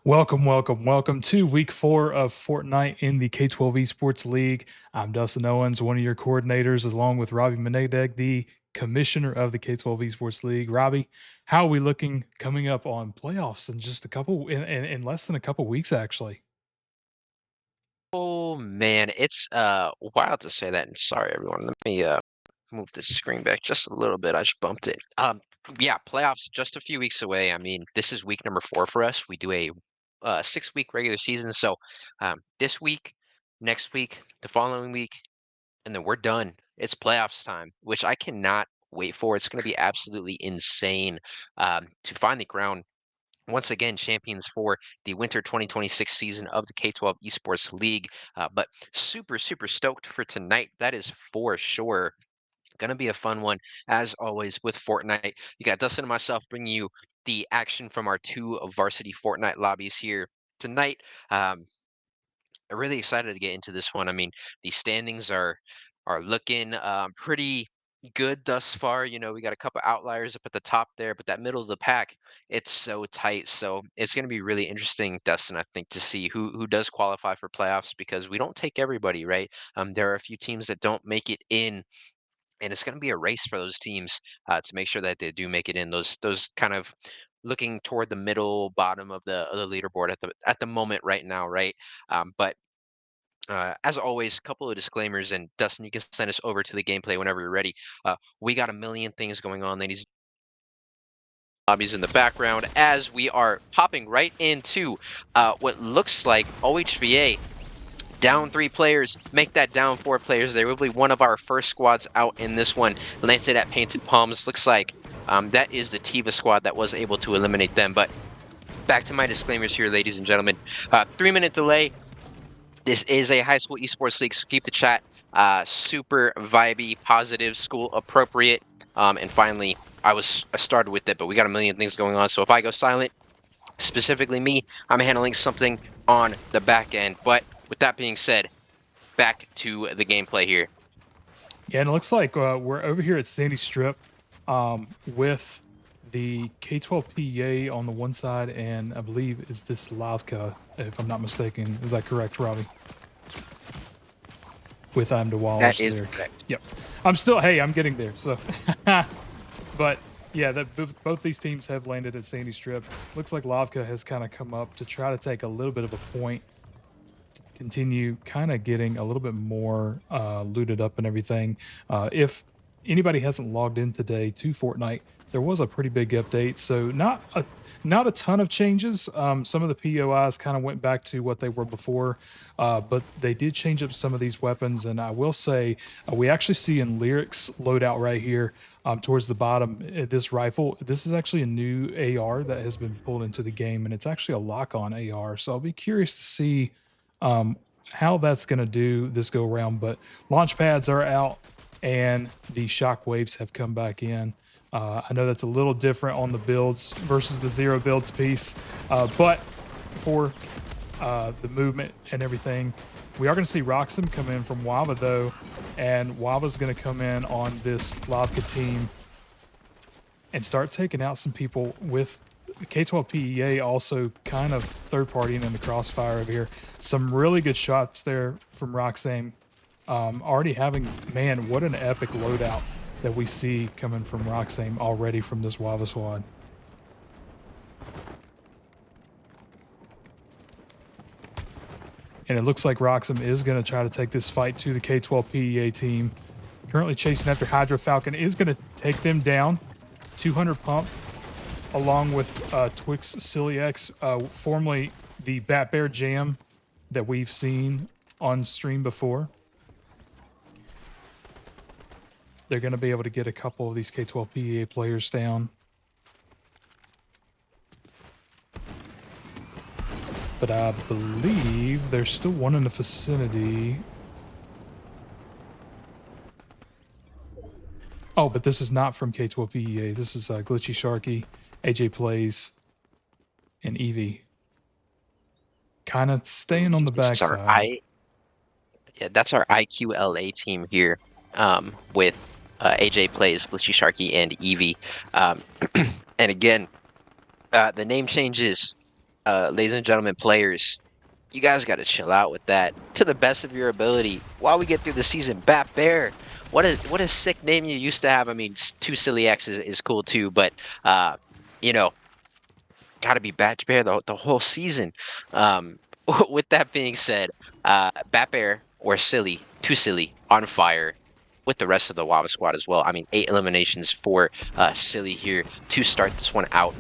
Welcome to week 4 of Fortnite in the K12 Esports League. I'm Dustin Owens, one of your coordinators, along with Robbie Menedeg, the commissioner of the K12 Esports League. Robbie, how are we looking coming up on playoffs in just a couple in less than a couple weeks, actually? Oh man, it's wild to say that. And sorry everyone. Let me move this screen back just a little bit. I just bumped it. Yeah, playoffs just a few weeks away. I mean, this is week number 4 for us. We do a 6-week regular season. So this week, next week, the following week, and then we're done. It's playoffs time, which I cannot wait for. It's going to be absolutely insane to finally crown once again champions for the winter 2026 season of the K12 Esports League. But super stoked for tonight. That is for sure. Gonna be a fun one, as always, with Fortnite. You got Dustin and myself bringing you the action from our 2 varsity Fortnite lobbies here tonight. Um, I'm really excited to get into this one. I mean, the standings are looking pretty good thus far. You know, we got a couple outliers up at the top there, but that middle of the pack, it's so tight. So it's going to be really interesting, Dustin, I think, to see who does qualify for playoffs because we don't take everybody, right? There are a few teams that don't make it in, and it's going to be a race for those teams to make sure that they do make it in. Those kind of looking toward the middle bottom of the leaderboard at the moment right now, right? But as always, a couple of disclaimers, and Dustin, you can send us over to the gameplay whenever you're ready. We got a million things going on, ladies. Lobbies in the background as we are hopping right into what looks like OHVA down 3 players, make that down 4 players. They will be one of our first squads out in this one. Landed at Painted Palms. Looks like that is the Tiva squad that was able to eliminate them. But back to my disclaimers here, ladies and gentlemen. 3-minute delay. This is a high school esports league, so keep the chat super vibey, positive, school appropriate. And finally, I started with it, but we got a million things going on. So if I go silent, specifically me, I'm handling something on the back end. But with that being said, back to the gameplay here. Yeah, and it looks like we're over here at Sandy Strip with the K12 PEA on the one side, and I believe is this Lavka, if I'm not mistaken. Is that correct, Robbie? With I'm That DeWallish is there. correct. Yep. I'm still, hey, I'm getting there. So, but yeah, both these teams have landed at Sandy Strip. Looks like Lavka has kind of come up to try to take a little bit of a point, continue kind of getting a little bit more looted up and everything. If anybody hasn't logged in today to Fortnite, there was a pretty big update. So not a ton of changes. Some of the POIs kind of went back to what they were before, but they did change up some of these weapons. And I will say, we actually see in Lyrics loadout right here towards the bottom, this rifle. This is actually a new AR that has been pulled into the game, and it's actually a lock-on AR. So I'll be curious to see um, how that's going to do this go around. But launch pads are out, and the shock waves have come back in. I know that's a little different on the builds versus the zero builds piece, but for the movement and everything, we are going to see Roxham come in from Wava though, and Wava's going to come in on this Lavka team and start taking out some people with K12 PEA also kind of third partying in the crossfire over here. Some really good shots there from Roxane. Already having, man, what an epic loadout that we see coming from Roxane already from this Wava squad. And it looks like Roxham is going to try to take this fight to the K12 PEA team. Currently chasing after Hydra Falcon, is going to take them down. 200 pump, along with Twix Silly X, formerly the Bat Bear Jam that we've seen on stream before. They're going to be able to get a couple of these K12 PEA players down. But I believe there's still one in the vicinity. Oh, but this is not from K12 PEA. This is Glitchy Sharky, AJ Plays, and Eevee. Kind of staying on the backside. That's our IQLA team here with AJ Plays, Glitchy Sharky, and Eevee. And again, the name changes ladies and gentlemen, players, you guys got to chill out with that to the best of your ability while we get through the season. Bat Bear, what a sick name you used to have. I mean, Two Silly X is cool too, but you know, got to be Bat Bear the whole season. Um, with that being said, Bat Bear or Silly, Too Silly, on fire with the rest of the Lava Squad as well. I mean, 8 eliminations for Silly here to start this one out.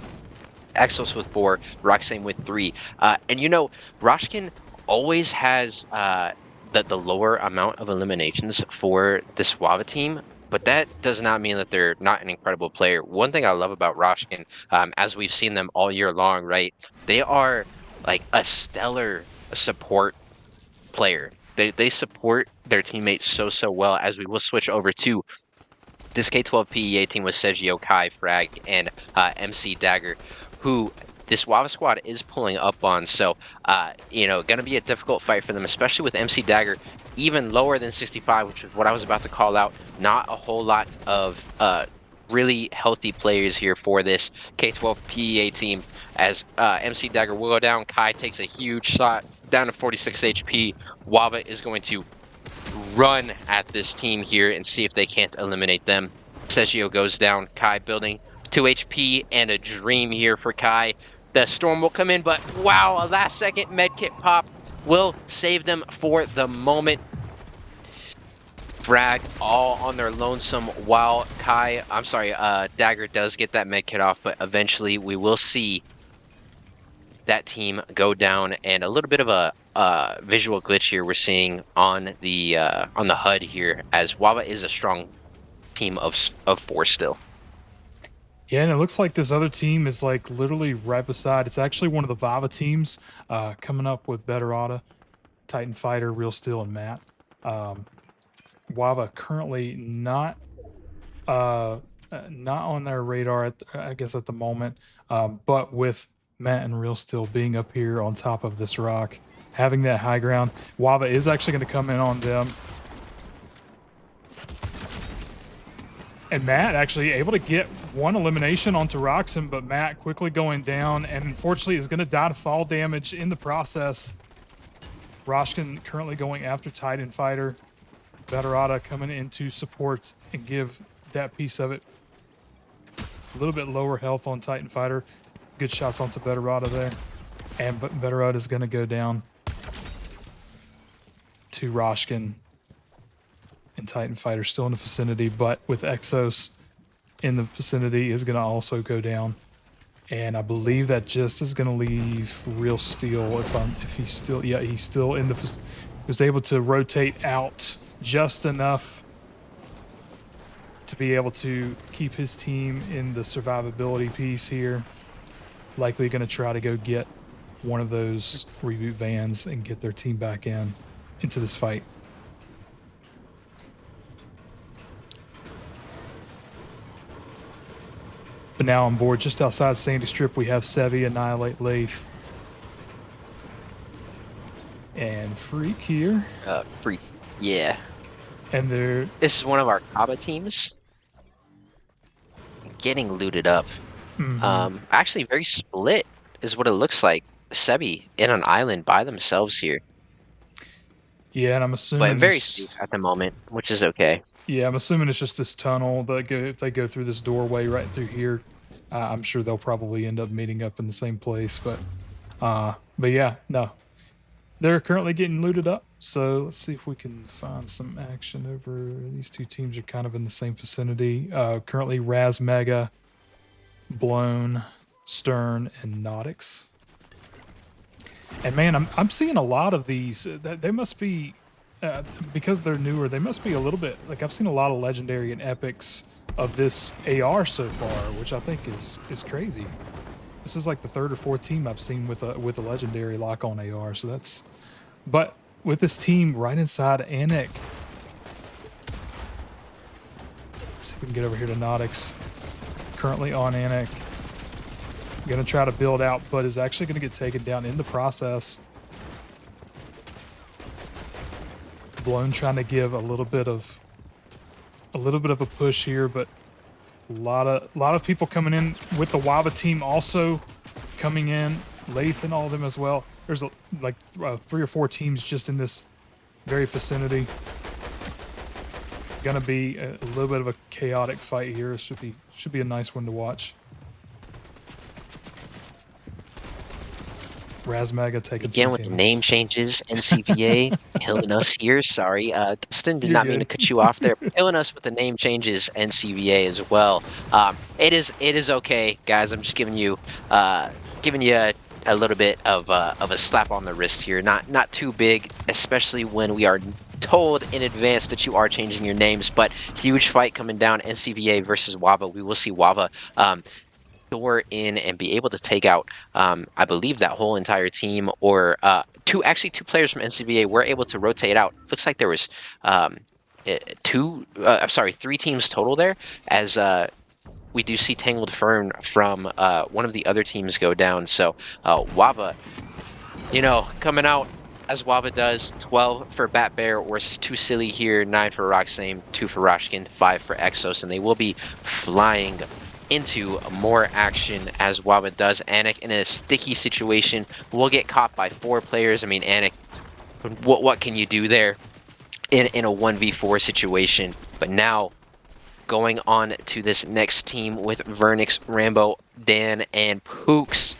Exos with 4, Roxane with 3. And you know, Roshkin always has the lower amount of eliminations for this Wava team, but that does not mean that they're not an incredible player. One thing I love about Roshkin, as we've seen them all year long, right? They are like a stellar support player. They support their teammates so well, as we will switch over to this K12 PEA team with Sergio, Kai, Frag, and MC Dagger, who this Wava squad is pulling up on. So, you know, going to be a difficult fight for them, especially with MC Dagger even lower than 65, which is what I was about to call out. Not a whole lot of really healthy players here for this K12 PEA team, as MC Dagger will go down. Kai takes a huge shot down to 46 HP. Wava is going to run at this team here and see if they can't eliminate them. Sergio goes down. Kai building 2 HP and a dream here for Kai. The storm will come in, but wow, a last second medkit pop will save them for the moment. Frag all on their lonesome while Dagger does get that medkit off, but eventually we will see that team go down, and a little bit of a visual glitch here we're seeing on the HUD here, as Wava is a strong team of 4 still. Yeah, and it looks like this other team is like literally right beside. It's actually one of the Vava teams coming up with Betterata, Titan Fighter, Real Steel, and Matt. Wava currently not on their radar, I guess, at the moment, but with Matt and Real Steel being up here on top of this rock, having that high ground, Wava is actually going to come in on them. And Matt actually able to get one elimination onto Roxon, but Matt quickly going down, and unfortunately is going to die to fall damage in the process. Roshkin currently going after Titan Fighter. Betterata coming in to support and give that piece of it. A little bit lower health on Titan Fighter. Good shots onto Betterata there. And Betterata is going to go down to Roshkin. And Titan Fighter still in the vicinity, but with Exos in the vicinity is going to also go down. And I believe that just is going to leave Real Steel if he's still, yeah, he's still in the, was able to rotate out just enough to be able to keep his team in the survivability piece here. Likely going to try to go get one of those reboot vans and get their team back into this fight. But now on board, just outside Sandy Strip, we have Sevi, Annihilate, Lath, and Freak here. Freak, yeah. And this is one of our Kaba teams getting looted up. Actually, very split is what it looks like. Sebi in an island by themselves here. Yeah, and I'm assuming, but very safe at the moment, which is okay. Yeah, I'm assuming it's just this tunnel that if they go through this doorway right through here, I'm sure they'll probably end up meeting up in the same place. But yeah, no, they're currently getting looted up. So let's see if we can find some action over. These two teams are kind of in the same vicinity. Currently, Raz Mega, Blown, Stern, and Nautix. And man, I'm seeing a lot of these. They must be. Because they're newer, they must be a little bit like, I've seen a lot of legendary and epics of this AR so far, which I think is crazy. This is like the 3rd or 4th team I've seen with a legendary lock on AR. So that's, but with this team right inside Anik. Let's see if we can get over here to Nautix. Currently on Anik. Gonna try to build out, but is actually gonna get taken down in the process. Blown trying to give a little bit of a push here, but a lot of people coming in with the Wava team also coming in. Lathe and all of them as well. There's like 3 or 4 teams just in this very vicinity. Gonna be a little bit of a chaotic fight here. Should be a nice one to watch. Razmaga taking Again some with the damage. name changes, NCVA killing us here. Sorry, Dustin did You're not mean to good. cut you off there. Killing us with the name changes, NCVA as well. It is okay, guys. I'm just giving you a little bit of a slap on the wrist here. Not too big, especially when we are told in advance that you are changing your names. But huge fight coming down, NCVA versus Wava. We will see Wava door in and be able to take out, I believe, that whole entire team, or two players from NCBA were able to rotate out. Looks like there was I'm sorry, 3 teams total there, as we do see Tangled Fern from one of the other teams go down. So Wava, coming out as Wava does, 12 for Bat Bear or 2 Silly here, 9 for Roxane, 2 for Roshkin, 5 for Exos, and they will be flying into more action as Wava does. Anik in a sticky situation will get caught by 4 players. I mean, Anik, what can you do there in a 1v4 situation? But now going on to this next team with Vernix, Rambo, Dan, and Pooks.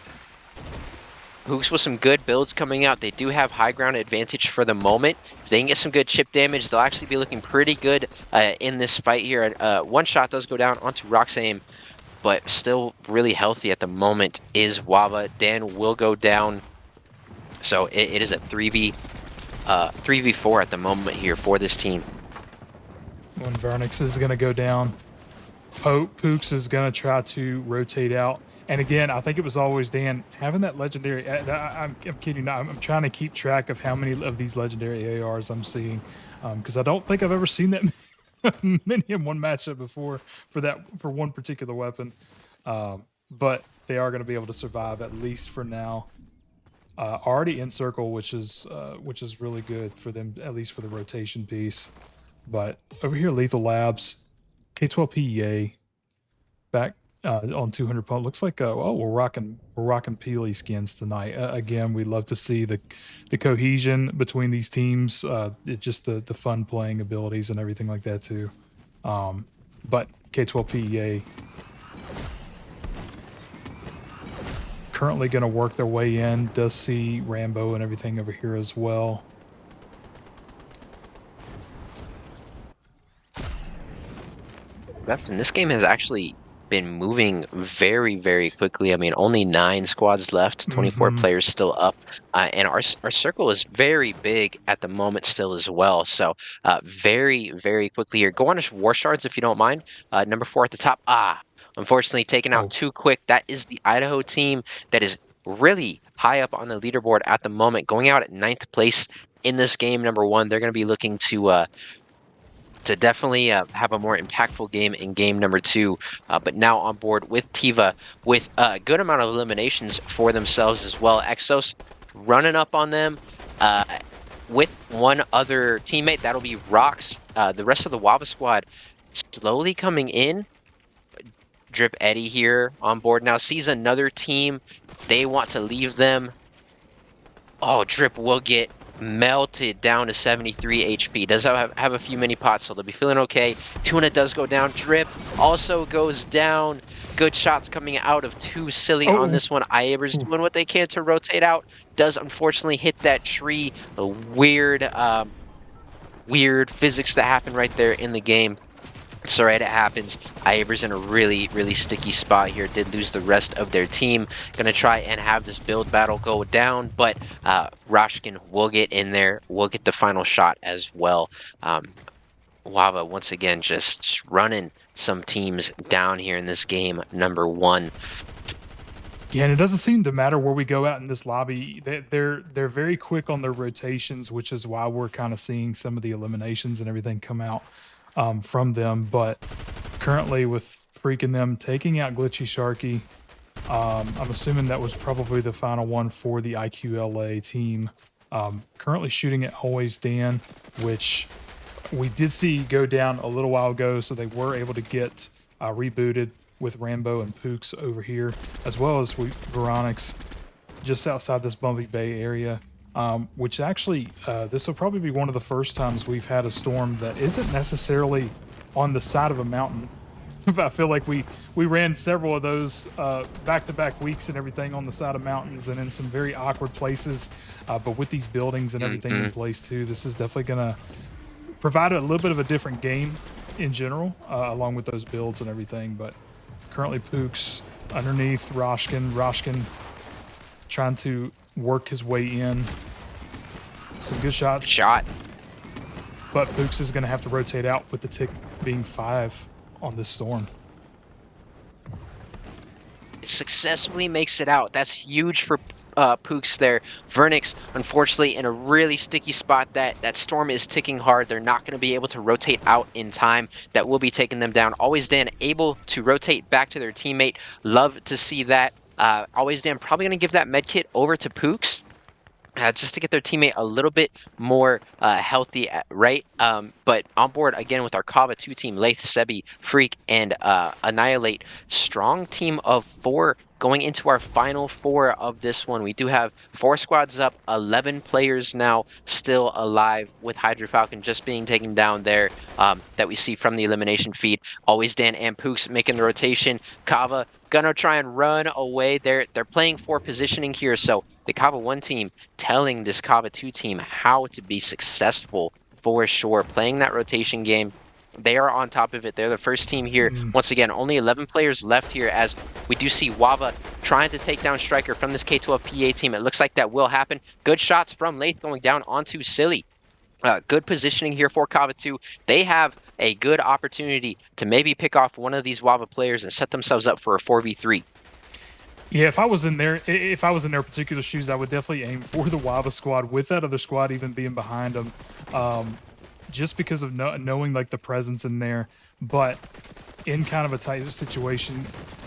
Hooks with some good builds coming out. They do have high ground advantage for the moment. If they can get some good chip damage, they'll actually be looking pretty good in this fight here. One shot does go down onto Roxane, but still really healthy at the moment is Wava. Dan will go down. So it is a 3v4 at the moment here for this team. When Vernix is going to go down, Pooks is going to try to rotate out. And again, I think it was always Dan having that legendary. I'm kidding. I'm trying to keep track of how many of these legendary ARs I'm seeing, because I don't think I've ever seen that many in one matchup before for one particular weapon. But they are going to be able to survive, at least for now. Already in circle, which is really good for them, at least for the rotation piece. But over here, Lethal Labs, K12 PEA, back on 200 pump. Looks like we're rocking Peely skins tonight. Again, we love to see the cohesion between these teams. Just the fun playing abilities and everything like that too. But K12 PEA currently going to work their way in. Does see Rambo and everything over here as well. And this game has actually been moving very, very quickly. I mean, only 9 squads left, 24 players still up, and our circle is very big at the moment still as well. So very, very quickly here. Go on to War Shards if you don't mind. Number 4 at the top. Unfortunately taken out too quick. That is the Idaho team that is really high up on the leaderboard at the moment, going out at 9th place in this game. Number 1, they're going to be looking to definitely have a more impactful game in game number 2, but now on board with Tiva with a good amount of eliminations for themselves as well. Exos running up on them with one other teammate, that'll be Rox. The rest of the Wava squad slowly coming in. Drip Eddie here on board now, sees another team, they want to leave them. Drip will get melted down to 73 HP. Does have a few mini pots, so they'll be feeling okay. Tuna does go down. Drip also goes down. Good shots coming out of 2 Silly on this one. Iabers doing what they can to rotate out. Does unfortunately hit that tree. A weird physics that happened right there in the game. It's alright, it happens. Iabers in a really, really sticky spot here. Did lose the rest of their team. Gonna try and have this build battle go down, but Roshkin will get in there. Will get the final shot as well. Wava, once again, just running some teams down here in this game, number 1. Yeah, and it doesn't seem to matter where we go out in this lobby. They're very quick on their rotations, which is why we're kind of seeing some of the eliminations and everything come out from them. But currently with freaking them taking out Glitchy Sharky, I'm assuming that was probably the final one for the IQLA team. Currently shooting at Always Dan, which we did see go down a little while ago, so they were able to get rebooted with Rambo and Pooks over here, as well as Veronix just outside this Bumpy Bay area. Which actually, this will probably be one of the first times we've had a storm that isn't necessarily on the side of a mountain. I feel like we ran several of those back to back weeks and everything on the side of mountains and in some very awkward places. But with these buildings and everything in Hmm. place too, this is definitely going to provide a little bit of a different game in general, along with those builds and everything. But currently, Pooks underneath Roshkin. Roshkin trying to work his way in. Some good Good shots, shot. but Pooks is going to have to rotate out with the tick being 5 on this storm. Successfully makes it out. That's huge for Pooks there. Vernix, unfortunately, in a really sticky spot. That storm is ticking hard. They're not going to be able to rotate out in time. That will be taking them down. Always Dan able to rotate back to their teammate. Love to see that. Always Dan probably going to give that med kit over to Pooks. Just to get their teammate a little bit more healthy, right? But on board again with our Kava 2 team, Lath, Sebi, Freak, and Annihilate. Strong team of 4 going into our final 4 of this one. We do have 4 squads up, 11 players now still alive, with Hydra Falcon just being taken down there, that we see from the elimination feed. Always Dan and Pooks making the rotation. Kava gonna try and run away. They're playing for positioning here, so the Kava 1 team telling this Kava 2 team how to be successful for sure. Playing that rotation game, they are on top of it. They're the first team here. Mm. Once again, only 11 players left here, as we do see Wava trying to take down Striker from this K12 PA team. It looks like that will happen. Good shots from Lath going down onto Silly. Good positioning here for Kava 2. They have a good opportunity to maybe pick off one of these Wava players and set themselves up for a 4v3. Yeah, if I was in if I was in their particular shoes, I would definitely aim for the Wava squad with that other squad even being behind them, just because of knowing like the presence in there. But in kind of a tight situation,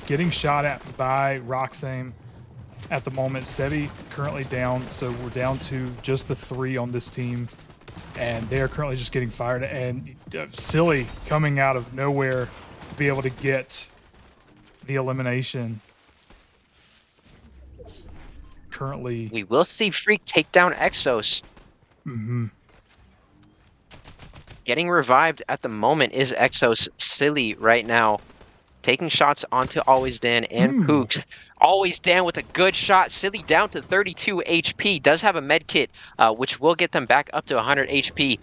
getting shot at by Roxane at the moment. Sebi currently down, so we're down to just the 3 on this team, and they are currently just getting fired. And Silly coming out of nowhere to be able to get the elimination. Currently, We will see Freak take down Exos. mhm. Getting revived at the moment is Exos. Silly right now, taking shots onto Always Dan and Pooks. Always Dan with a good shot. Silly down to 32 HP. Does have a med kit, which will get them back up to 100 HP.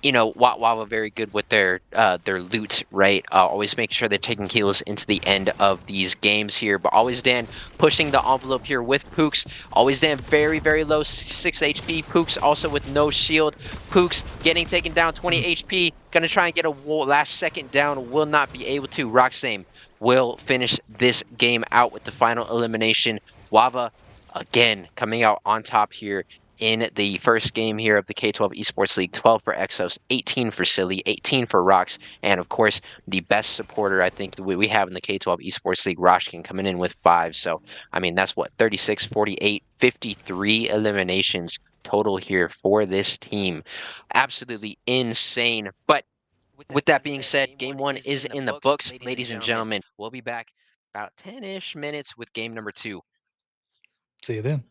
Wawa very good with their loot, right? Always making sure they're taking kills into the end of these games here. But Always Dan pushing the envelope here with Pooks. Always Dan very, very low, 6 HP. Pooks also with no shield. Pooks getting taken down, 20 HP. Gonna try and get a last second down. Will not be able to. Roxane will finish this game out with the final elimination. Wava again coming out on top here in the first game here of the K12 Esports League. 12 for Exos, 18 for Silly, 18 for Rox, and of course, the best supporter I think we have in the K12 Esports League, Roshkin, coming in with 5. So, I mean, that's what, 36, 48, 53 eliminations total here for this team. Absolutely insane. But with that being said, game 1 is in the books, ladies and gentlemen. We'll be back about 10-ish minutes with game number 2. See you then.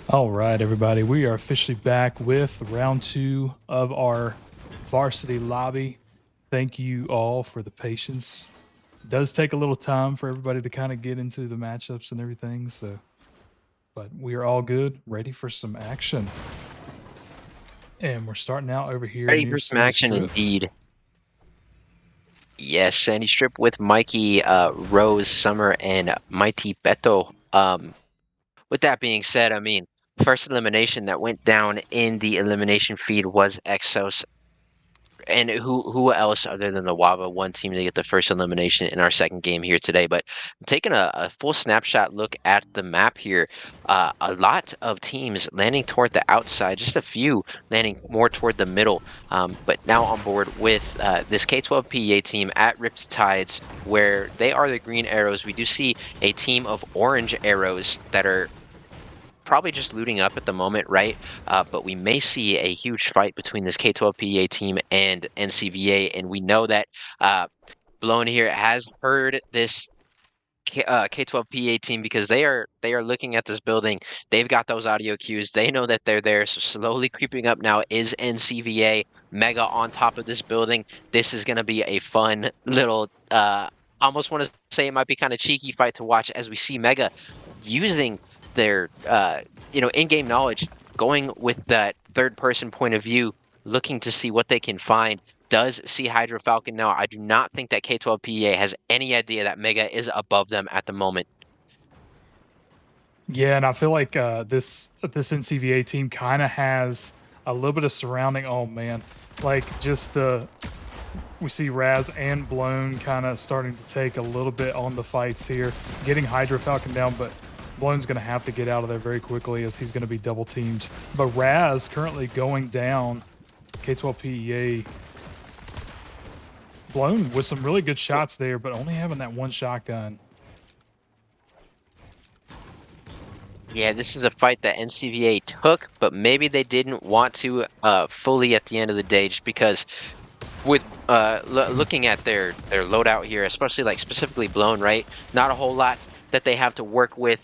All right, everybody, we are officially back with round 2 of our varsity lobby. Thank you all for the patience. It does take a little time for everybody to kind of get into the matchups and everything, so but we are all good, ready for some action. And we're starting out over here Ready near for some Sandy action Strip. indeed. Yes, Sandy Strip with Mikey, Rose, Summer, and Mighty Beto. With that being said, I mean, first elimination that went down in the elimination feed was Exos. And who else other than the Wava one team to get the first elimination in our second game here today? But taking a full snapshot look at the map here, a lot of teams landing toward the outside, just a few landing more toward the middle. But now on board with this K12 PEA team at Ripped Tides, where they are the green arrows. We do see a team of orange arrows that are probably just looting up at the moment, right? But we may see a huge fight between this K12 PEA team and NCVA, and we know that Blown here has heard this K12 PA team because they are looking at this building. They've got those audio cues. They know that they're there. So slowly creeping up now is NCVA Mega on top of this building. This is going to be a fun little. Almost want to say it might be kind of cheeky fight to watch as we see Mega using their in-game knowledge, going with that third-person point of view, looking to see what they can find does see Hydro Falcon now. I do not think that K12 PEA has any idea that Mega is above them at the moment. Yeah, and I feel like this NCVA team kind of has a little bit of surrounding. Oh man, like just the we see Raz and Blown kind of starting to take a little bit on the fights here, getting Hydro Falcon down, but Blown's going to have to get out of there very quickly as he's going to be double teamed. But Raz currently going down. K12 PEA Blown with some really good shots there, but only having that one shotgun. Yeah, this is a fight that NCVA took, but maybe they didn't want to fully at the end of the day, just because with looking at their loadout here, especially like specifically Blown, right? Not a whole lot that they have to work with.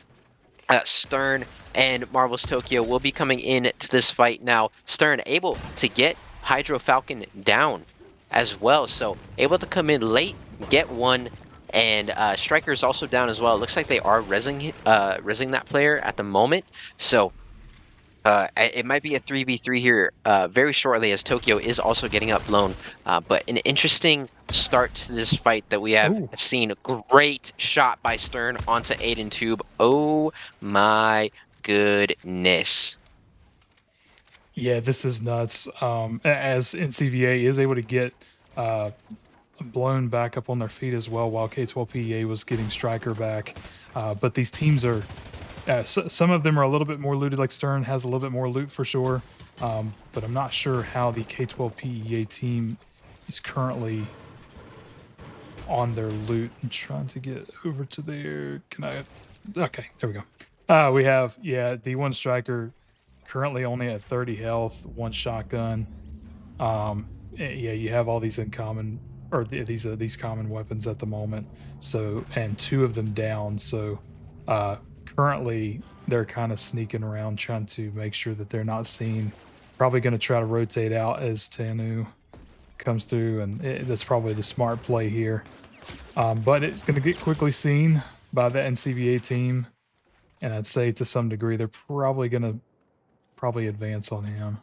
Stern and Marvel's Tokyo will be coming in to this fight now. Stern able to get Hydro Falcon down as well, so able to come in late, get one, and Striker's also down as well. It looks like they are resing that player at the moment, so it might be a 3v3 here very shortly as Tokyo is also getting up Blown. But an interesting start to this fight that we have Ooh. seen. Great shot by Stern onto Aiden Tube. Oh my goodness. Yeah, this is nuts. As NCVA is able to get uh, Blown back up on their feet as well, while K12 PEA was getting Striker back. But these teams are, some of them are a little bit more looted, like Stern has a little bit more loot for sure. But I'm not sure how the K12 PEA team is currently on their loot. I'm trying to get over to there. Can I? Okay, there we go. We have, yeah, D1 Striker currently only at 30 health, one shotgun. Yeah, you have all these in common, or these common weapons at the moment. So, and two of them down. So, currently they're kind of sneaking around trying to make sure that they're not seen. Probably going to try to rotate out as Tanu comes through, and that's probably the smart play here. But it's going to get quickly seen by the NCVA team, and I'd say to some degree they're probably going to advance on him.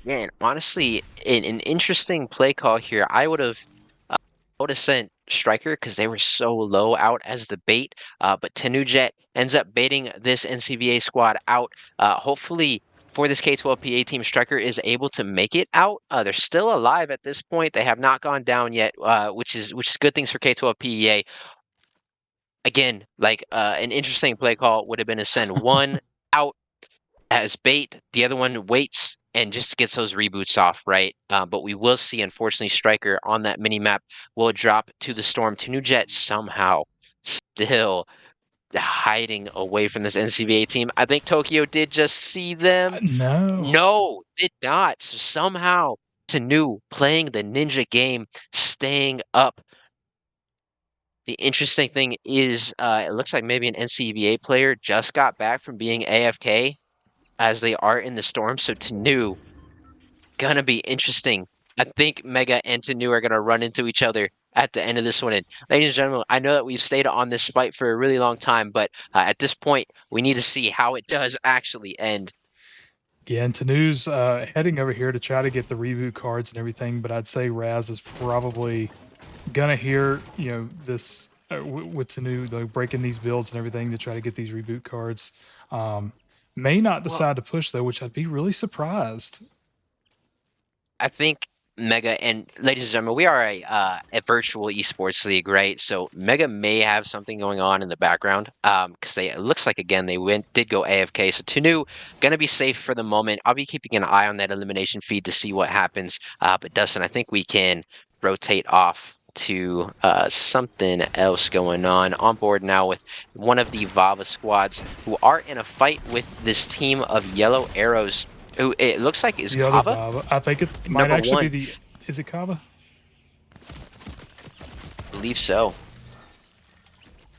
Man, honestly, an interesting play call here. I would have sent Striker because they were so low out as the bait. But Tanujet ends up baiting this NCVA squad out. Hopefully for this K12 PA team, Striker is able to make it out. They're still alive at this point. They have not gone down yet, which is good things for K12 PEA. Again, like an interesting play call would have been to send one out as bait. The other one waits and just gets those reboots off, right? But we will see, unfortunately, Striker on that mini map will drop to the Storm. Tanujet somehow still hiding away from this NCVA team. I think Tokyo did just see them. No. No, did not. So somehow Tanu playing the ninja game, staying up. The interesting thing is, it looks like maybe an NCBA player just got back from being AFK as they are in the storm. So Tanu, gonna be interesting. I think Mega and Tanu are gonna run into each other at the end of this one. And ladies and gentlemen, I know that we've stayed on this fight for a really long time, but at this point, we need to see how it does actually end. Yeah, and Tanu's heading over here to try to get the reboot cards and everything, but I'd say Raz is probably gonna hear, this with Tanu, like breaking these builds and everything to try to get these reboot cards. Um, may not Well, decide to push though, which I'd be really surprised. I think Mega and ladies and gentlemen, we are a virtual esports league, right? So Mega may have something going on in the background. Because it looks like again they did go AFK. So Tunu gonna be safe for the moment. I'll be keeping an eye on that elimination feed to see what happens. But Dustin, I think we can rotate off to something else going on board now with one of the Vava squads who are in a fight with this team of Yellow Arrows. Who it looks like It's is the other Kava. Baba. I think it might Number actually one, be the. Is it Kava? believe so.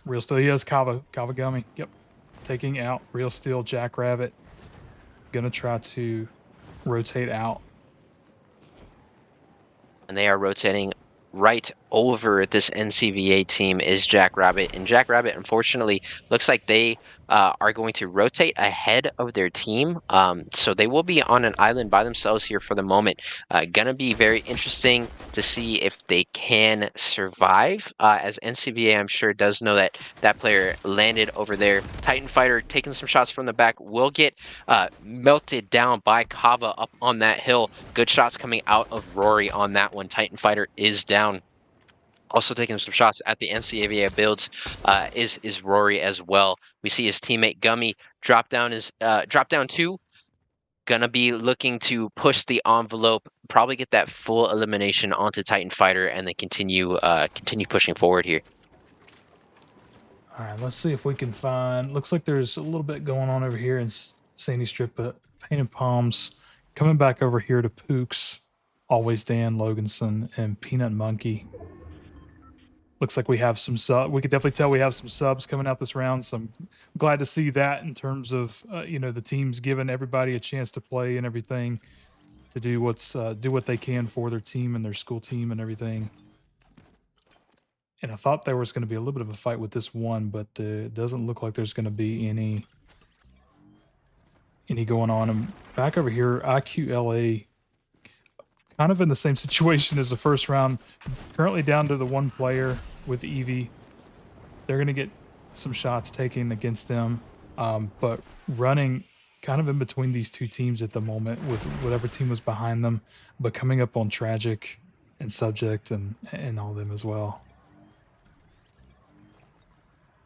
Real Steel. He has Kava. Kava Gummy. Yep. Taking out Real Steel, Jackrabbit. Gonna try to rotate out. And they are rotating right over this NCVA team is Jackrabbit. And Jackrabbit, unfortunately, looks like they are going to rotate ahead of their team. So they will be on an island by themselves here for the moment. Gonna be very interesting to see if they can survive. As NCVA, I'm sure, does know that that player landed over there. Titan Fighter taking some shots from the back will get melted down by Kava up on that hill. Good shots coming out of Rory on that one. Titan Fighter is down. Also taking some shots at the NCAA builds is Rory as well. We see his teammate Gummy drop down two. Gonna be looking to push the envelope, probably get that full elimination onto Titan Fighter, and then continue pushing forward here. All right, let's see if we can find. Looks like there's a little bit going on over here in Sandy Strip, but Painted Palms coming back over here to Pooks, Always Dan, Loganson, and Peanut Monkey. Looks like we have some sub. We could definitely tell we have some subs coming out this round. So I'm glad to see that in terms of the teams giving everybody a chance to play and everything to do what they can for their team and their school team and everything. And I thought there was going to be a little bit of a fight with this one, but it doesn't look like there's going to be any going on. And back over here, IQLA, kind of in the same situation as the first round, currently down to the one player with Eevee. They're going to get some shots taken against them, but running kind of in between these two teams at the moment with whatever team was behind them, but coming up on Tragic and Subject and all them as well.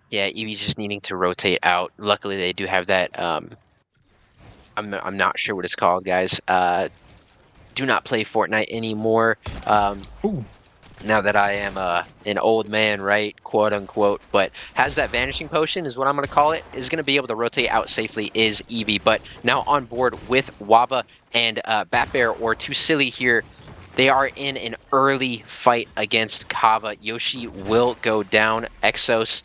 Yeah, Eevee's just needing to rotate out. Luckily, they do have that. I'm not sure what it's called, guys. Do not play Fortnite anymore. Ooh. Now that I am an old man, right, quote unquote, but has that vanishing potion is what I'm going to call it, is going to be able to rotate out safely is Eevee. But now on board with Wava and Bat Bear or Too Silly here, they are in an early fight against Kava. Yoshi will go down. Exos,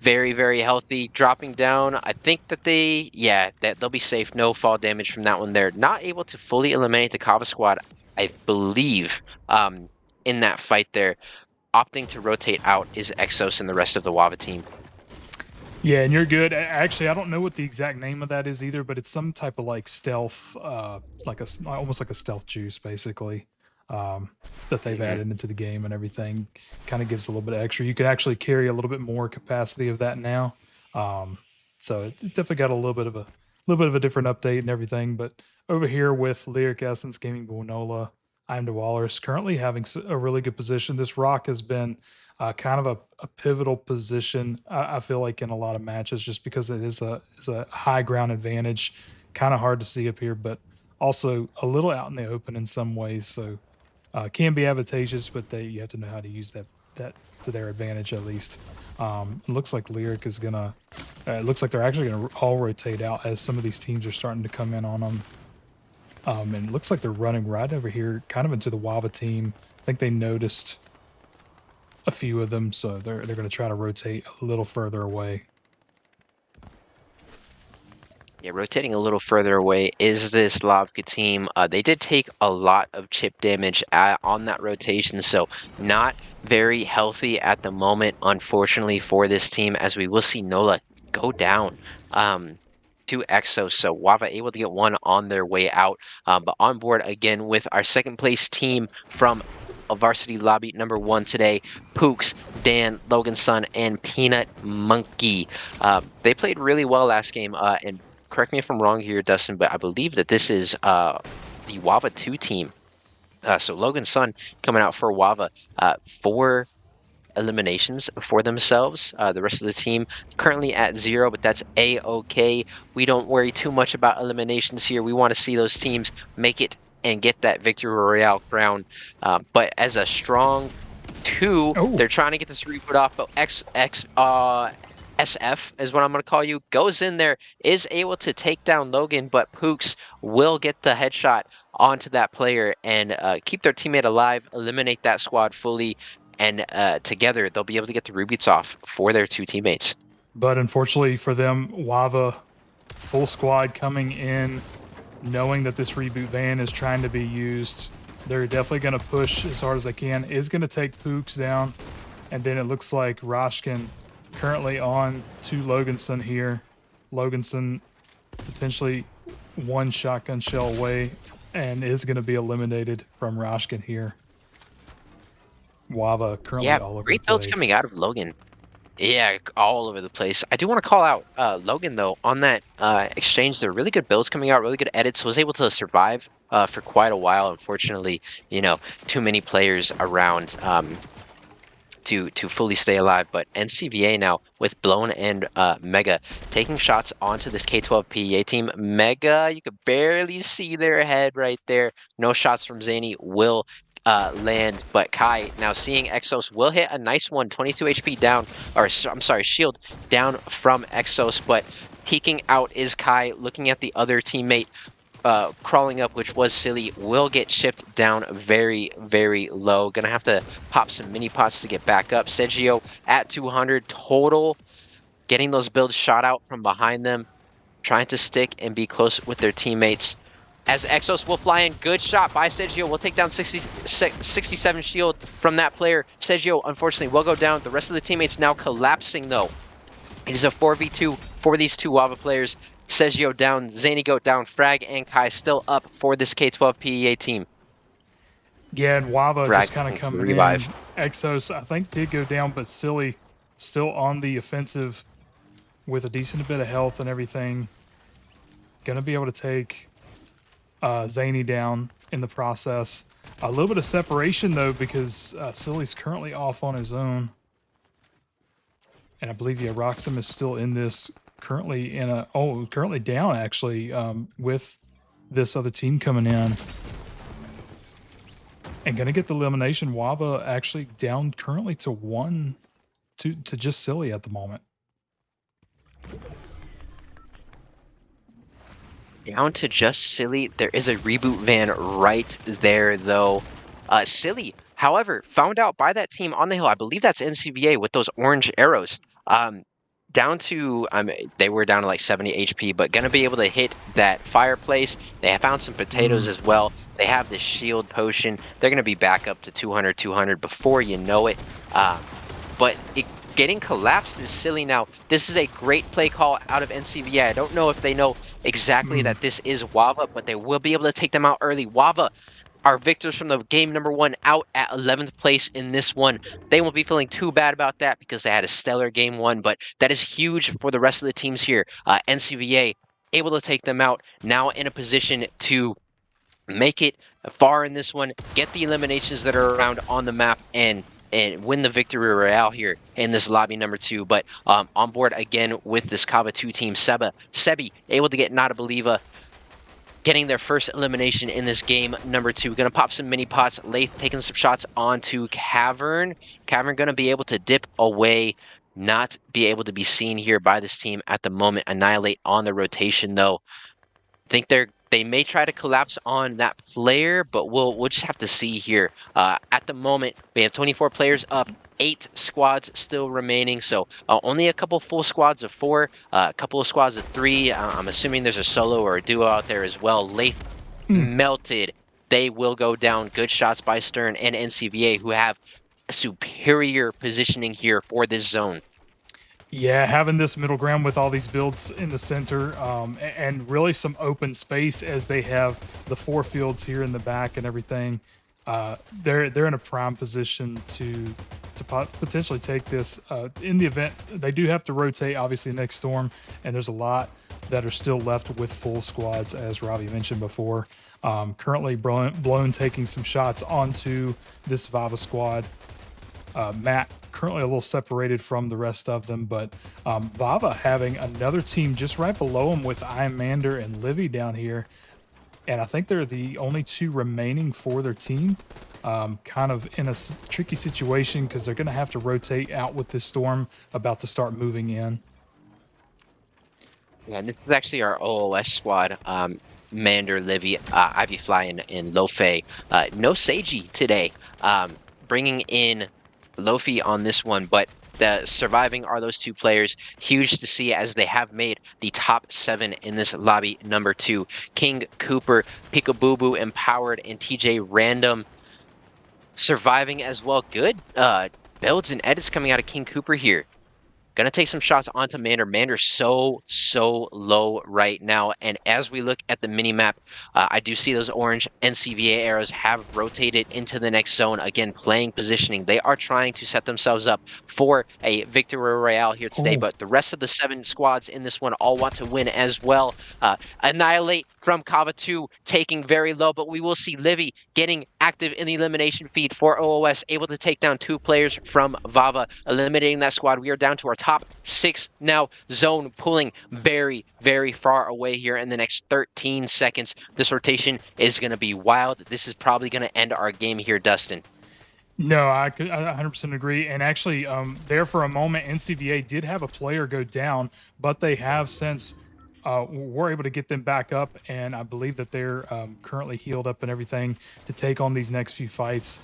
very, very healthy, dropping down. I think that that they'll be safe. No fall damage from that one. They're not able to fully eliminate the Kava squad, I believe. In that fight there, opting to rotate out is Exos and the rest of the Wava team. Yeah, and you're good. Actually, I don't know what the exact name of that is either, but it's some type of like stealth, almost like a stealth juice, basically, that they've added into the game and everything. Kind of gives a little bit of extra. You can actually carry a little bit more capacity of that now. So it definitely got a little bit of a different update and everything. But over here with Lyric Essence, Gaming Bonola, I'm DeWallers, currently having a really good position. This rock has been kind of a pivotal position, I feel like, in a lot of matches, just because it is a high ground advantage. Kind of hard to see up here, but also a little out in the open in some ways. So can be advantageous, but you have to know how to use that to their advantage at least. It looks like Lyric is gonna. It looks like they're actually gonna all rotate out as some of these teams are starting to come in on them. And it looks like they're running right over here, kind of into the Wava team. I think they noticed a few of them, so they're going to try to rotate a little further away. Yeah, rotating a little further away is this Lavka team. They did take a lot of chip damage on that rotation, so not very healthy at the moment, unfortunately, for this team, as we will see Nola go down to Exos. So Wava able to get one on their way out, but on board again with our second place team from a varsity lobby number 1 today, Pooks, Dan, Logan Sun, and Peanut Monkey. They played really well last game, and correct me if I'm wrong here, Dustin, but I believe that this is the Wava 2 team. So Logan Sun coming out for Wava, 4 eliminations for themselves. The rest of the team currently at 0, but that's a-okay. We don't worry too much about eliminations here. We want to see those teams make it and get that victory royale crown. But as a strong 2, they're trying to get this reboot off, but SF is what I'm going to call you, goes in there, is able to take down Logan, but Pooks will get the headshot onto that player and keep their teammate alive, eliminate that squad fully, and together they'll be able to get the reboots off for their 2 teammates. But unfortunately for them, Wava full squad coming in, knowing that this reboot van is trying to be used. They're definitely going to push as hard as they can. Is going to take Pooks down, and then it looks like Roshkin currently on to Loganson here. Loganson potentially 1 shotgun shell away and is going to be eliminated from Roshkin here. Wava currently all over the great builds place. coming out of Logan. Yeah, all over the place. I do want to call out Logan, though, on that exchange. There are really good builds coming out, really good edits. Was able to survive for quite a while. Unfortunately, too many players around to fully stay alive. But NCVA now with Blown and Mega taking shots onto this K12 PEA team. Mega, you could barely see their head right there. No shots from Zany will land, but Kai now seeing Exos will hit a nice one, 22 HP down, or I'm sorry, shield down from Exos, but peeking out is Kai, looking at the other teammate crawling up, which was Silly, will get shipped down very, very low. Gonna have to pop some mini pots to get back up. Sergio at 200 total, getting those builds shot out from behind them, trying to stick and be close with their teammates. As Exos will fly in, good shot by Sergio. Will take down 67 shield from that player. Sergio, unfortunately, will go down. The rest of the teammates now collapsing, though. It is a 4v2 for these 2 Wava players. Sergio down, Zany Goat down, Frag and Kai still up for this K12 PEA team. Yeah, and Wava Frag just kind of coming revive. in. Exos, I think, did go down, but Silly still on the offensive with a decent bit of health and everything. Gonna be able to take Zany down in the process. A little bit of separation, though, because Silly's currently off on his own. And I believe, yeah, Roxham is still in this, currently in a, currently down, actually, with this other team coming in. And gonna get the elimination. Wava actually down currently to 1, to just Silly at the moment. Down to just Silly. There is a reboot van right there, though. Silly, however, found out by that team on the hill. I believe that's NCVA with those orange arrows. Down to, they were down to like 70 HP, but gonna be able to hit that fireplace. They have found some potatoes as well. They have the shield potion. They're gonna be back up to 200 before you know it. But getting collapsed is Silly now. This is a great play call out of NCVA. I don't know if they know exactly that this is Wava, but they will be able to take them out early. Wava are victors from the game number 1 out at 11th place in this one. They won't be feeling too bad about that because they had a stellar game 1, but that is huge for the rest of the teams here. NCVA able to take them out, now in a position to make it far in this one, get the eliminations that are around on the map, and win the victory royale here in this lobby number 2. But on board again with this Kava 2 team, Sebi able to get Not a Believer, getting their first elimination in this game number 2. Gonna pop some mini pots. Lath taking some shots onto Cavern. Cavern gonna be able to dip away, not be able to be seen here by this team at the moment. Annihilate on the rotation, though. Think they They may try to collapse on that player, but we'll just have to see here. At the moment, we have 24 players up, 8 squads still remaining, so only a couple full squads of 4, a couple of squads of 3. I'm assuming there's a solo or a duo out there as well. Lathe melted. They will go down. Good shots by Stern and NCVA, who have superior positioning here for this zone. Yeah, having this middle ground with all these builds in the center, and really some open space as they have the 4 fields here in the back and everything. They're in a prime position to potentially take this. In the event they do have to rotate, obviously next storm, and there's a lot that are still left with full squads, as Robbie mentioned before. Currently, Blown taking some shots onto this Vava squad. Matt currently a little separated from the rest of them, but Vava having another team just right below him with Iamander and Livy down here. And I think they're the only 2 remaining for their team. Kind of in a tricky situation because they're going to have to rotate out with this storm about to start moving in. Yeah, and this is actually our OOS squad. Mander, Livy, Ivy Fly, and Lofe. No Seiji today. Bringing in Lofi on this one, but the surviving are those 2 players. Huge to see as they have made the top 7 in this lobby number 2. King Cooper, Peekaboo Empowered, and TJ Random surviving as well. Good builds and edits coming out of King Cooper here. Gonna take some shots onto Mander. Mander's so low right now. And as we look at the mini-map, I do see those orange NCVA arrows have rotated into the next zone. Again, playing positioning. They are trying to set themselves up for a victory royale here today. But the rest of the 7 squads in this one all want to win as well. Annihilate from Kava 2 taking very low, but we will see Livy getting active in the elimination feed for OOS, able to take down 2 players from Vava, eliminating that squad. We are down to our top 6 now. Zone pulling very far away here in the next 13 seconds. This rotation is going to be wild. This is probably going to end our game here, Dustin. No, I 100% agree. And actually, there for a moment, NCVA did have a player go down, but they have since we're able to get them back up. And I believe that they're currently healed up and everything to take on these next few fights.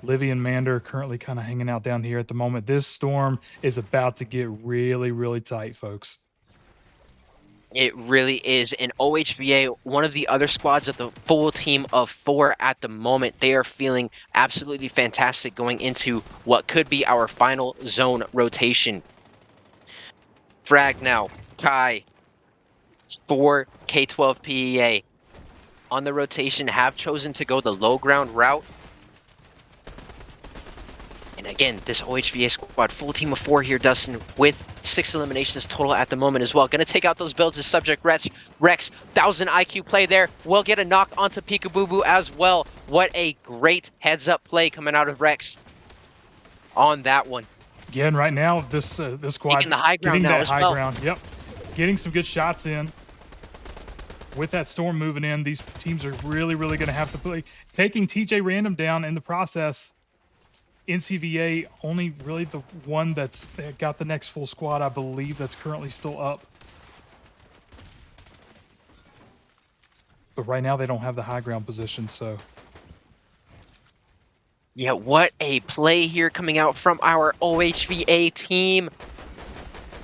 Livy and Mander currently kind of hanging out down here at the moment. This storm is about to get really tight, folks. It really is. And OHVA, one of the other squads of the full team of 4 at the moment, they are feeling absolutely fantastic going into what could be our final zone rotation. Frag now, Kai for K12 PEA on the rotation have chosen to go the low ground route. And again, this OHVA squad, full team of 4 here, Dustin, with 6 eliminations total at the moment as well. Going to take out those builds as subject Rex. 1,000 IQ play there. Will get a knock onto Peekaboo as well. What a great heads-up play coming out of Rex on that one. Again, right now, this squad getting the high ground getting now that as high well. ground. Yep, getting some good shots in. With that storm moving in, these teams are really going to have to play. Taking TJ Random down in the process. NCVA only really the one that's got the next full squad, I believe, that's currently still up. But right now they don't have the high ground position, so. Yeah, what a play here coming out from our OHVA team.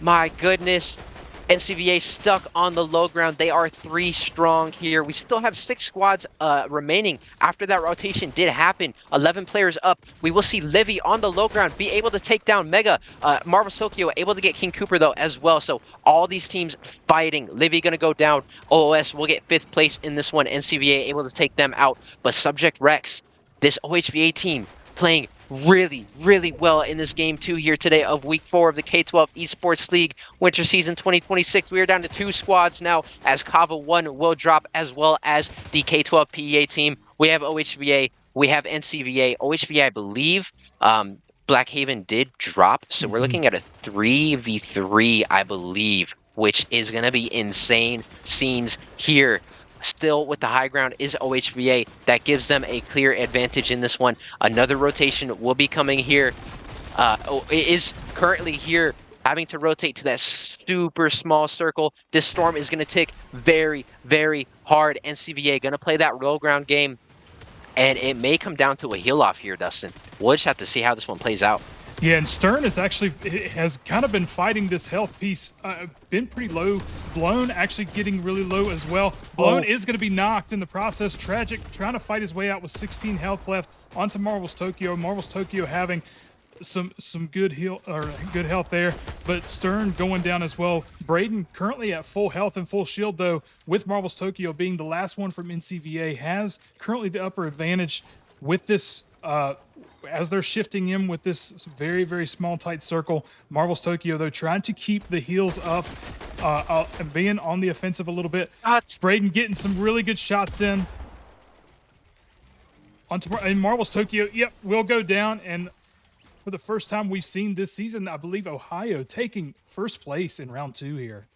My goodness. NCVA stuck on the low ground. They are 3 strong here. We still have 6 squads remaining after that rotation did happen. 11 players up. We will see Livy on the low ground be able to take down Mega. Marvel Sokyo able to get King Cooper though as well. So all these teams fighting. Livy going to go down. OOS will get 5th place in this one. NCVA able to take them out. But Subject Rex, this OHVA team playing really well in this game 2 here today of week 4 of the K12 Esports League Winter Season 2026. We are down to 2 squads now as Kava 1 will drop as well as the K12 PEA team. We have OHVA, we have NCVA. OHVA, I believe, Blackhaven did drop, so we're looking at a 3v3, I believe, which is going to be insane scenes here. Still with the high ground is OHVA. That gives them a clear advantage in this one. Another rotation will be coming here. It is currently here having to rotate to that super small circle. This storm is going to tick very, very hard. NCVA going to play that roll ground game, and it may come down to a heal off here, Dustin. We'll just have to see how this one plays out. Yeah, and Stern has kind of been fighting this health piece, been pretty low. Blown actually getting really low as well. Blown is going to be knocked in the process. Tragic trying to fight his way out with 16 health left onto Marvel's Tokyo. Marvel's Tokyo having some good good health there, but Stern going down as well. Braden currently at full health and full shield though, with Marvel's Tokyo being the last one from NCVA, has currently the upper advantage with this. As they're shifting in with this very, very small, tight circle. Marvel's Tokyo, though, trying to keep the heels up and being on the offensive a little bit. Braden getting some really good shots in. And Marvel's Tokyo, yep, will go down. And for the first time we've seen this season, I believe Ohio taking first place in round 2 here.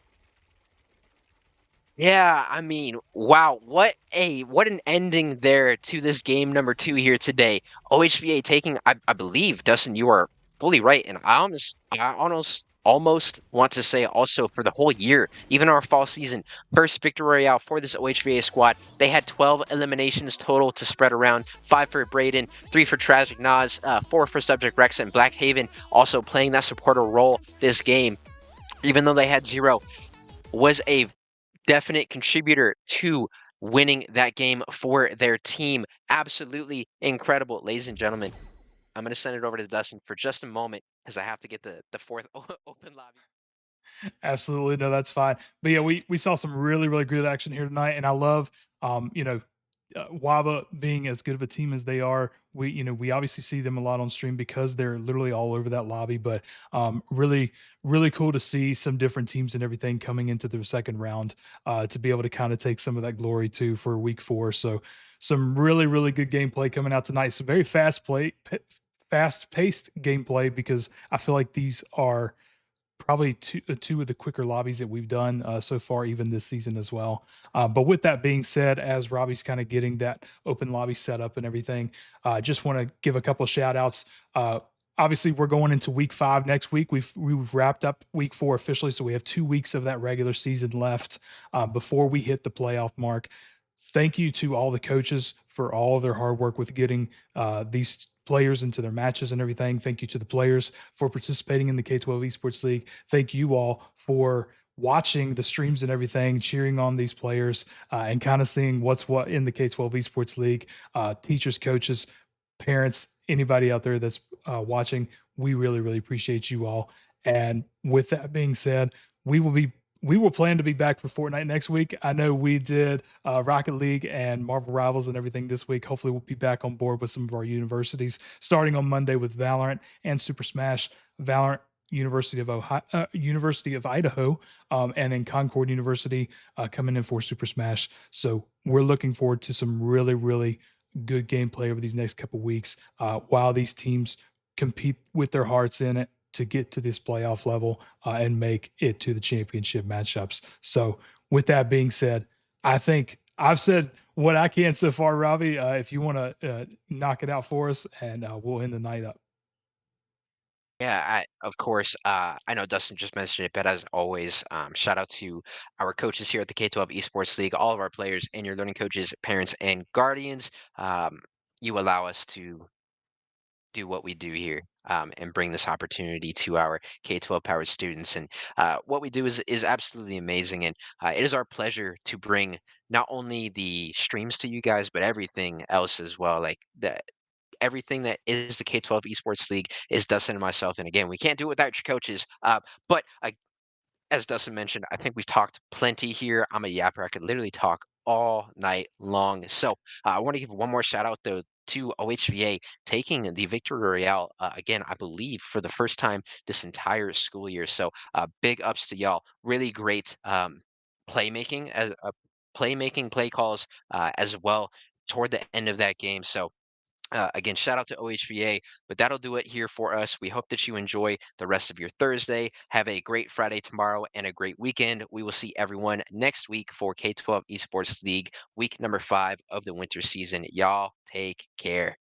Yeah, I mean, wow, what an ending there to this game number 2 here today. OHBA taking, I believe, Dustin, you are fully right, and I almost want to say also for the whole year, even our fall season, first victory royale for this OHBA squad. They had 12 eliminations total to spread around, 5 for Braden, 3 for Tragic Nas, 4 for Subject Rex, and Blackhaven also playing that supporter role this game, even though they had 0, was a definite contributor to winning that game for their team. Absolutely incredible, ladies and gentlemen. I'm going to send it over to Dustin for just a moment because I have to get the fourth open lobby. Absolutely, no, that's fine. But yeah, we saw some really, really good action here tonight, and I love, Wava being as good of a team as they are. We obviously see them a lot on stream because they're literally all over that lobby. But really, really cool to see some different teams and everything coming into the second round to be able to kind of take some of that glory too for week 4. So some really, really good gameplay coming out tonight. Some very fast paced gameplay because I feel like these are probably two of the quicker lobbies that we've done so far, even this season as well. But with that being said, as Robbie's kind of getting that open lobby set up and everything, just want to give a couple of shout outs. Obviously, we're going into week 5 next week. We've wrapped up week 4 officially, so we have 2 weeks of that regular season left before we hit the playoff mark. Thank you to all the coaches for all of their hard work with getting these players into their matches and everything. Thank you to the players for participating in the K12 Esports League. Thank you all for watching the streams and everything, cheering on these players, and kind of seeing what's what in the K12 Esports League. Teachers, coaches, parents, anybody out there that's watching, we really, really appreciate you all. And with that being said, we will plan to be back for Fortnite next week. I know we did Rocket League and Marvel Rivals and everything this week. Hopefully, we'll be back on board with some of our universities, starting on Monday with Valorant and Super Smash. Valorant, University of Idaho, and then Concord University coming in for Super Smash. So we're looking forward to some really, really good gameplay over these next couple weeks while these teams compete with their hearts in it to get to this playoff level and make it to the championship matchups. So, with that being said, I think I've said what I can so far, Robbie. If you want to knock it out for us, and we'll end the night up. Yeah, of course. I know Dustin just mentioned it, but as always, shout out to our coaches here at the K12 Esports League, all of our players and your learning coaches, parents, and guardians. You allow us to do what we do here, and bring this opportunity to our K12 powered students. And what we do is absolutely amazing. And it is our pleasure to bring not only the streams to you guys, but everything else as well. Like everything that is the K12 Esports League is Dustin and myself. And again, we can't do it without your coaches. But as Dustin mentioned, I think we've talked plenty here. I'm a yapper. I could literally talk all night long. So I want to give one more shout out though to OHVA taking the Victory Royale again, I believe for the first time this entire school year. So big ups to y'all. Really great playmaking as playmaking play calls as well toward the end of that game. So again, shout out to OHVA, but that'll do it here for us. We hope that you enjoy the rest of your Thursday. Have a great Friday tomorrow and a great weekend. We will see everyone next week for K12 Esports League, week number 5 of the winter season. Y'all take care.